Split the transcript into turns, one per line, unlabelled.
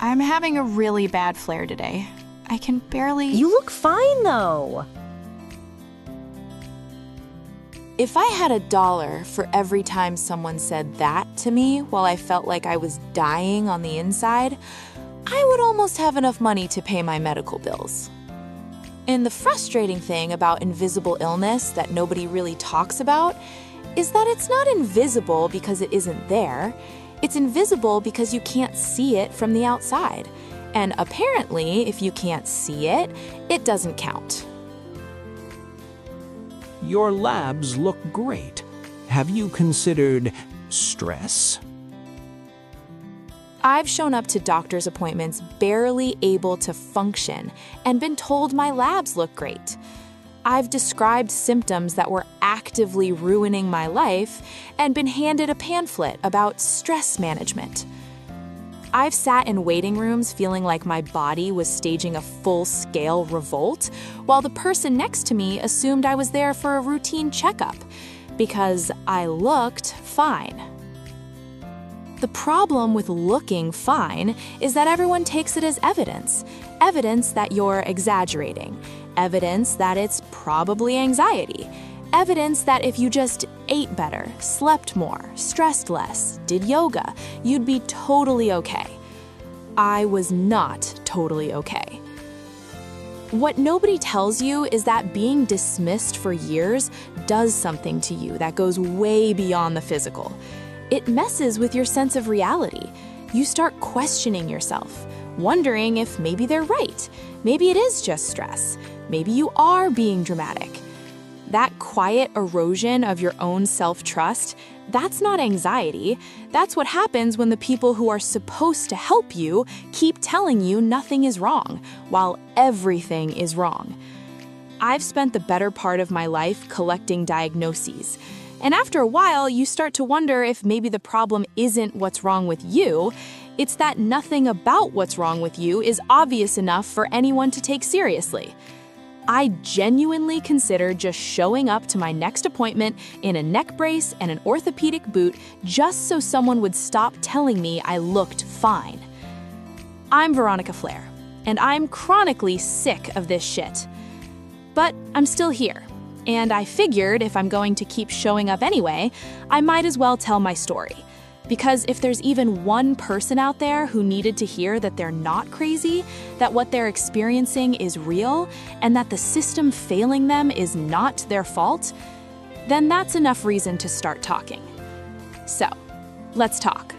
I'm having a really bad flare today. I can barely...
You look fine, though.
If I had $1 for every time someone said that to me while I felt like I was dying on the inside, I would almost have enough money to pay my medical bills. And the frustrating thing about invisible illness that nobody really talks about is that it's not invisible because it isn't there. It's invisible because you can't see it from the outside. And apparently, if you can't see it, it doesn't count.
Your labs look great. Have you considered stress?
I've shown up to doctor's appointments barely able to function and been told my labs look great. I've described symptoms that were actively ruining my life and been handed a pamphlet about stress management. I've sat in waiting rooms feeling like my body was staging a full-scale revolt, while the person next to me assumed I was there for a routine checkup because I looked fine. The problem with looking fine is that everyone takes it as evidence. Evidence that you're exaggerating. Evidence that it's probably anxiety. Evidence that if you just ate better, slept more, stressed less, did yoga, you'd be totally okay. I was not totally okay. What nobody tells you is that being dismissed for years does something to you that goes way beyond the physical. It messes with your sense of reality. You start questioning yourself, wondering if maybe they're right. Maybe it is just stress. Maybe you are being dramatic. That quiet erosion of your own self-trust, that's not anxiety. That's what happens when the people who are supposed to help you keep telling you nothing is wrong, while everything is wrong. I've spent the better part of my life collecting diagnoses. And after a while, you start to wonder if maybe the problem isn't what's wrong with you. It's that nothing about what's wrong with you is obvious enough for anyone to take seriously. I genuinely considered just showing up to my next appointment in a neck brace and an orthopedic boot just so someone would stop telling me I looked fine. I'm Veronica Flair, and I'm chronically sick of this shit. But I'm still here. And I figured if I'm going to keep showing up anyway, I might as well tell my story. Because if there's even one person out there who needed to hear that they're not crazy, that what they're experiencing is real, and that the system failing them is not their fault, then that's enough reason to start talking. So, let's talk.